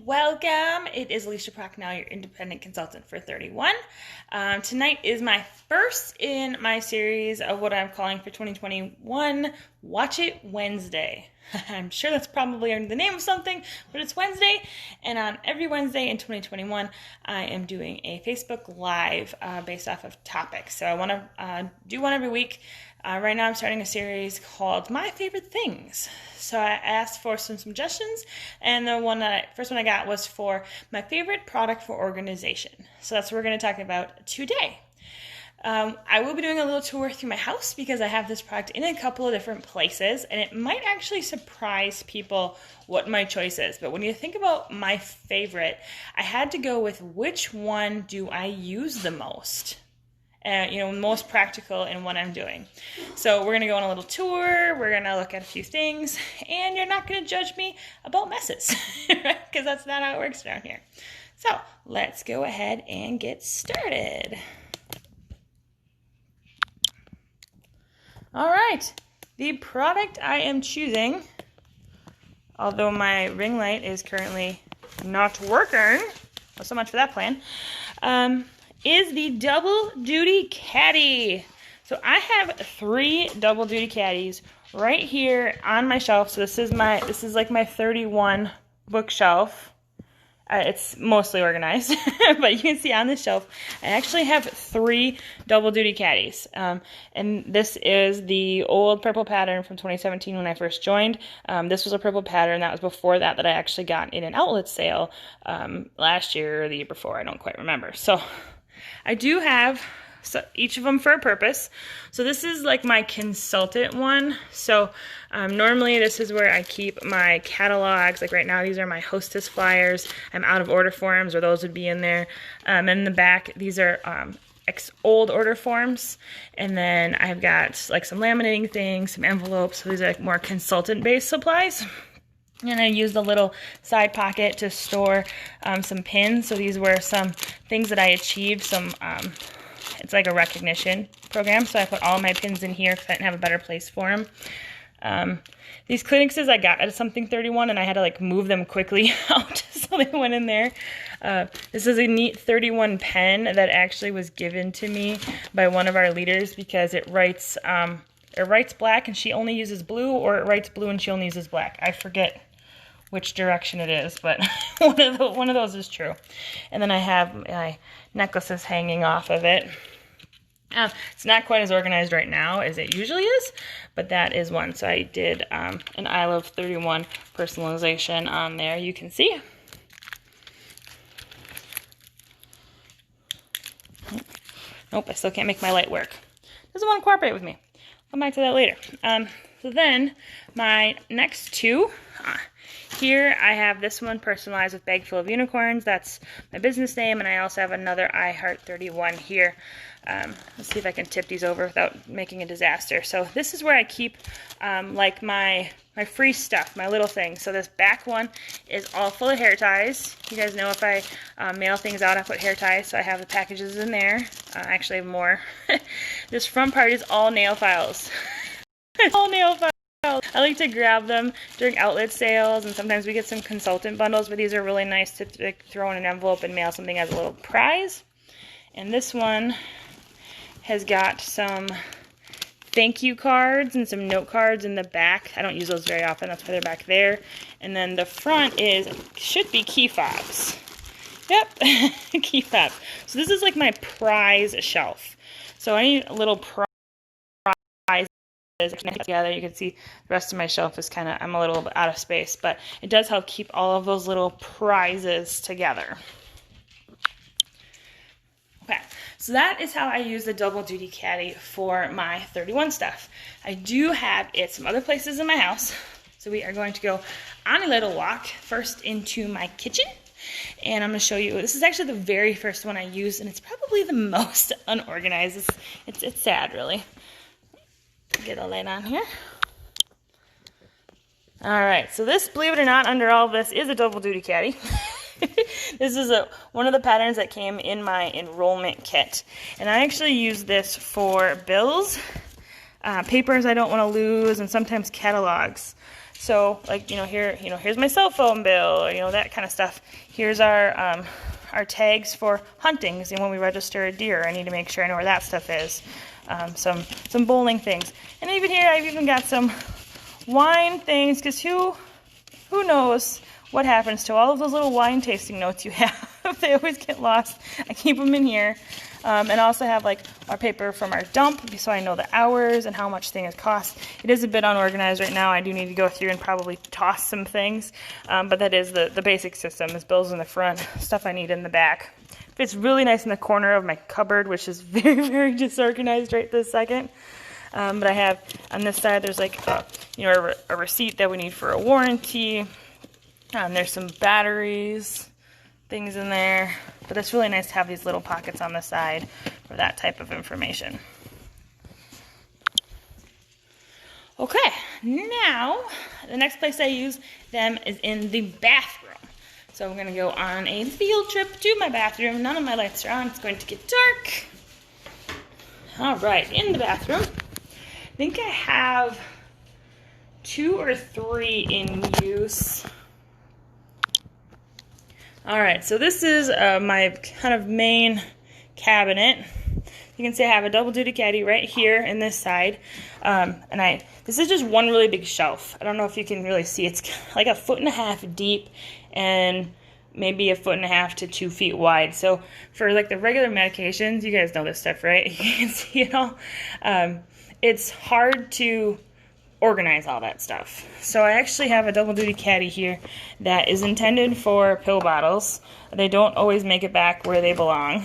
Welcome. It is Alicia Procknell, your independent consultant for 31. Tonight is my first in my series of what I'm calling for 2021, Watch It Wednesday. I'm sure that's probably the name of something, but it's Wednesday, and on every Wednesday in 2021, I am doing a Facebook Live based off of topics. So I want to do one every week. Right now I'm starting a series called My Favorite Things. So I asked for some suggestions, and the first one I got was for my favorite product for organization. So that's what we're going to talk about today. I will be doing a little tour through my house because I have this product in a couple of different places, and it might actually surprise people what my choice is. But when you think about my favorite, I had to go with which one do I use the most. Most practical in what I'm doing. So we're going to go on a little tour, we're going to look at a few things, and you're not going to judge me about messes, right? Because that's not how it works around here. So let's go ahead and get started. All right, the product I am choosing, although my ring light is currently not working, well, so much for that plan, is the Double Duty Caddy. So I have 3 Double Duty Caddies right here on my shelf. So this is like my 31 bookshelf. It's mostly organized, but you can see on this shelf, I actually have 3 Double Duty Caddies. And this is the old purple pattern from 2017 when I first joined. This was a purple pattern that was before that I actually got in an outlet sale last year or the year before. I don't quite remember. So I do have each of them for a purpose. So this is like my consultant one. So normally this is where I keep my catalogs. Like right now, these are my hostess flyers. I'm out of order forms, or those would be in there. And in the back, these are old order forms. And then I've got like some laminating things, some envelopes. So these are like more consultant-based supplies. And I used a little side pocket to store some pins. So these were some things that I achieved. It's like a recognition program. So I put all my pins in here because I didn't have a better place for them. These Kleenexes I got at something 31, and I had to like move them quickly out, so they went in there. This is a neat 31 pen that actually was given to me by one of our leaders because it writes black and she only uses blue, or it writes blue and she only uses black. I forget which direction it is, but one of those is true. And then I have my necklaces hanging off of it. It's not quite as organized right now as it usually is, but that is one. So I did an I Love 31 personalization on there, you can see. Nope, I still can't make my light work. Doesn't want to cooperate with me. I'll come back to that later. So then my next 2, here I have this one personalized with Bag Full of Unicorns. That's my business name, and I also have another I Heart 31 here. Let's see if I can tip these over without making a disaster. So this is where I keep like my free stuff, my little things. So this back one is all full of hair ties. You guys know if I mail things out, I put hair ties, so I have the packages in there. I actually have more. This front part is all nail files. All nail files. I like to grab them during outlet sales, and sometimes we get some consultant bundles, but these are really nice to throw in an envelope and mail something as a little prize. And this one has got some thank you cards and some note cards in the back. I don't use those very often, that's why they're back there. And then the front should be key fobs. Yep, key fob. So this is like my prize shelf. So any little prize together, you can see the rest of my shelf is I'm a little bit out of space, but it does help keep all of those little prizes together. Okay, so that is how I use the Double Duty Caddy for my 31 stuff. I do have it some other places in my house, so we are going to go on a little walk first into my kitchen, and I'm going to show you. This is actually the very first one I used, and it's probably the most unorganized. It's sad, really. Get a light on here. All right, so this, believe it or not, under all of this is a Double Duty Caddy. This is one of the patterns that came in my enrollment kit, and I actually use this for bills, papers I don't want to lose, and sometimes catalogs. So like, here's my cell phone bill, or, that kind of stuff. Here's our tags for hunting, because when we register a deer, I need to make sure I know where that stuff is. Some bowling things. And even here, I've even got some wine things, because who knows what happens to all of those little wine tasting notes you have. They always get lost. I keep them in here. And I also have like our paper from our dump, so I know the hours and how much things cost. It is a bit unorganized right now. I do need to go through and probably toss some things, but that is the basic system. Is bills in the front, stuff I need in the back. Fits really nice in the corner of my cupboard, which is very, very disorganized right this second. But I have on this side, there's like a receipt that we need for a warranty. There's some batteries, things in there. But it's really nice to have these little pockets on the side for that type of information. Okay, now the next place I use them is in the bathroom. So I'm going to go on a field trip to my bathroom. None of my lights are on. It's going to get dark. All right, in the bathroom, I think I have 2 or 3 in use. All right, so this is my kind of main cabinet. You can see I have a double duty caddy right here in this side. This is just one really big shelf. I don't know if you can really see. It's like 1.5 feet deep and maybe 1.5 to 2 feet wide. So for like the regular medications, you guys know this stuff, right? You can see it all. It's hard to organize all that stuff. So I actually have a double duty caddy here that is intended for pill bottles. They don't always make it back where they belong.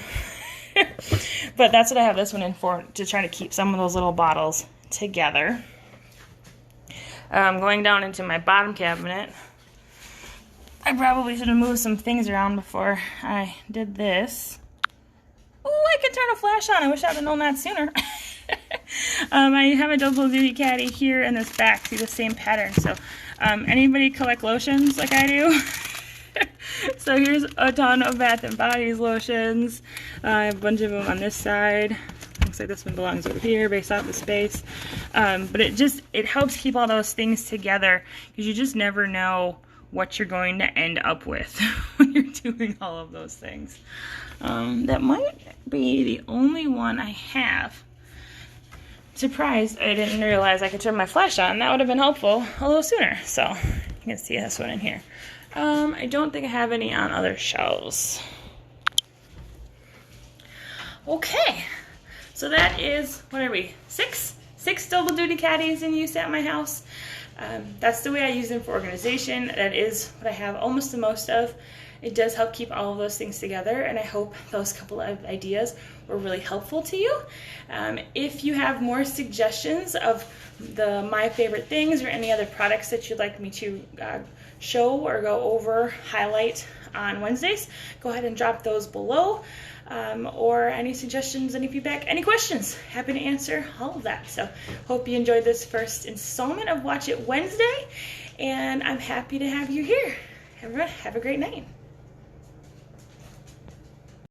But that's what I have this one in for, to try to keep some of those little bottles together. Going down into my bottom cabinet, I probably should have moved some things around before I did this. Oh, I can turn a flash on. I wish I'd have known that sooner. I have a double duty caddy here in this back. See the same pattern. So anybody collect lotions like I do? So here's a ton of Bath & Body's lotions. I have a bunch of them on this side. Looks like this one belongs over here based off the space. But it helps keep all those things together, because you just never know what you're going to end up with when you're doing all of those things. That might be the only one I have. Surprised I didn't realize I could turn my flash on. That would have been helpful a little sooner. So you can see this one in here. I don't think I have any on other shelves. Okay, so that is, what are we, 6 double duty caddies in use at my house. That's the way I use them for organization. That is what I have almost the most of. It does help keep all of those things together, and I hope those couple of ideas were really helpful to you. If you have more suggestions of my favorite things or any other products that you'd like me to show or go over, highlight on Wednesdays, go ahead and drop those below. Or any suggestions, any feedback, any questions. Happy to answer all of that. So hope you enjoyed this first installment of Watch It Wednesday, and I'm happy to have you here. Everyone, have a great night.